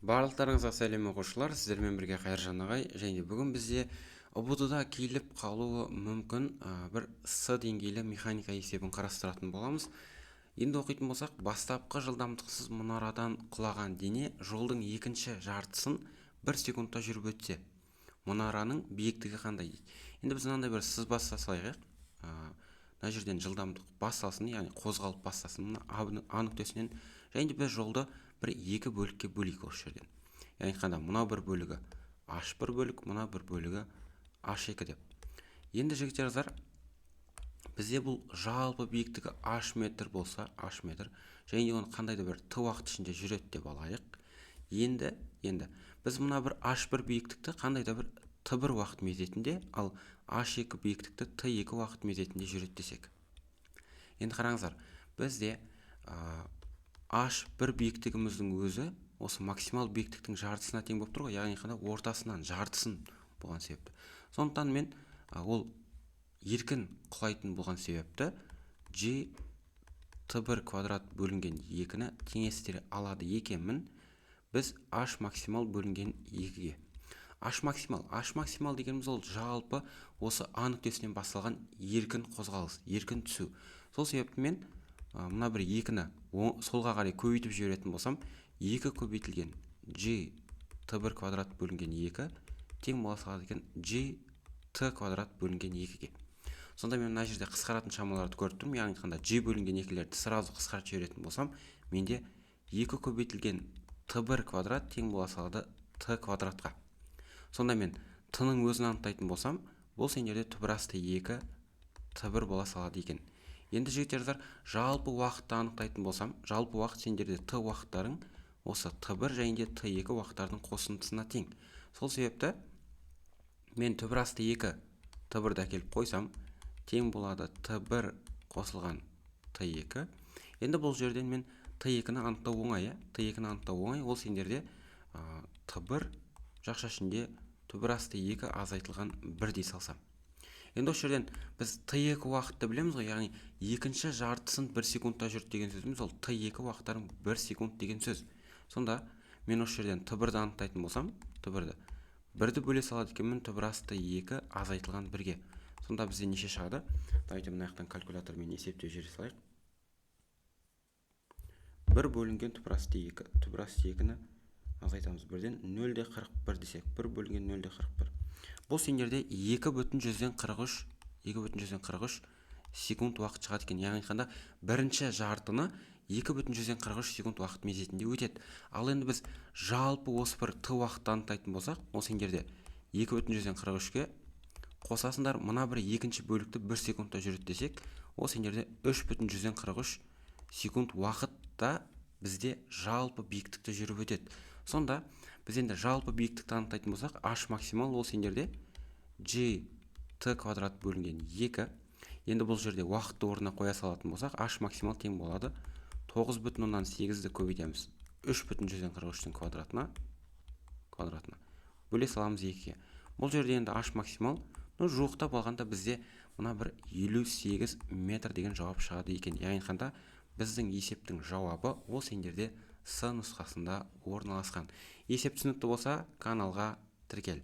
Барлықтарыңызға сәлем оқушылар, сіздермен бірге Қайыржан ағай, және бүгін бізде ұбт-да келіп қалуы мүмкін бір С деңгейлі механика есебін қарастыратын боламыз. Енді оқитын болсақ, бастапқы жылдамдықсыз мұнарадан құлаған дене жолдың екінші жартысын 1 секундта жүріп өтсе, мұнараның биіктігі қандай дейді. Енді біз мынандай бір сызба салайық. Мына жерден жылдамдық басталсын, яғни қозғалып бастасын мына А нүктесінен, және біз жолды бір екі бөлікке бөлейік осы жерден. Яғни айтқанда мынау бір бөлігі H1 бөлік, мына бір бөлігі H2 деп. Енді жігіттер қыздар, бізде бұл жалпы биіктігі H метр болса, H метр, және оны қандай да бір Т уақыт ішінде жүреді деп алайық. Енді біз мына бір H1 биіктікті қандай да бір Т1 уақыт мезетінде, ал H2 биіктікті Т2 уақыт мезетінде жүреді десек. Енді қараңыздар, бізде H1 биіктігіміздің өзі осы максимал биіктіктің жартысына тең болып тұр ғой, яғни қандай ортасынан жартысын болған себепті. Сондықтан мен ол еркін құлайтын болған себепті G Т1 квадрат бөлінген 2-ні теңестіре алады екенмін. Біз H максимал бөлінген 2-ге. H максимал дегеніміз ол жалпы осы А нүктесінен басталған еркін қозғалыс, еркін түсу. Сол себепті мен мына бір 2-ні солға қарай көбейтіп жіберетін болсам, 2 көбейтілген G Т1 квадрат бөлінген 2 тең бола салады екен G Т квадрат бөлінген 2-ге. Сонда мен мына жерде қысқаратын шамаларды көріп тұрмын, яғни айтқанда G бөлінген 2-лерді сразу қысқартып жіберетін болсам, менде 2 көбейтілген Т1 квадрат тең бола салады Т квадратқа. Сонда мен Т-ның өзін анықтайтын болсам, бұл сендерде түбірасты 2 Т1 бола салады екен. Енді жігіттердер, жалпы уақытты анықтайтын болсам, жалпы уақыт сендерде Т уақыттарың осы Т1 және де Т2 уақыттардың қосындысына тең. Сол себепті мен түбірасты 2 Т1-ді әкеліп қойсам, тең болады Т1 қосылған Т2. Енді бұл жерден мен Т2-ні анықтау оңай, Т2-ні анықтау оңай, ол сендерде Т1 жақша ішінде түбірасты 2 азайтылған 1 дей салсам. Енді осы жерден біз Т2 уақытты білеміз ғой, яғни екінші жартысын 1 секундта жүрді деген сөзіміз, ол Т2 уақыттарын 1 секунд деген сөз. Сонда мен осы жерден Т1-ді анықтайтын болсам, Т1-ді 1-ді бөле салады екенмін түбірасты 2 азайтылған 1-ге. Сонда бізде неше шығады? Давайте мына жақтан калькулятормен есептеп жібере салайық. 1 бөлінген түбірасты 2. Түбірасты 2-ні азайтамыз 1-ден 0,41 десек, 1 бөлінген 0,41. Бұл сендерде 2,43 секунд уақыт шығады екен. Яғни айтқанда бірінші жартыны 2,43 секунд уақыт мезетінде өтеді. Ал енді біз жалпы осы бір Т уақытты анықтайтын болсақ, ол сендерде 2,43-ге қосасындар, мына бір екінші бөлікті 1 секундта жүреді десек, ол сендерде 3,43 секунд уақытта бізде жалпы биіктікті жүріп өтеді. Сонда біз енді жалпы биіктікті анықтайтын болсақ, H максимал ол сендерде G Т квадрат бөлінген 2. Енді бұл жерде уақытты орнына қоя салатын болсақ, H максимал тең болады 9,8-ді көбейтеміз 3,43-тің квадратына бөле саламыз 2-ге. Бұл жерде енді H максимал жуықтап алғанда бізде мына бір 58 метр деген жауап шығады екен. Яғни айтқанда біздің есептің жауабы ол сендерде С нұсқасында орналасқан. Есеп түсінікті болса, каналға тіркел.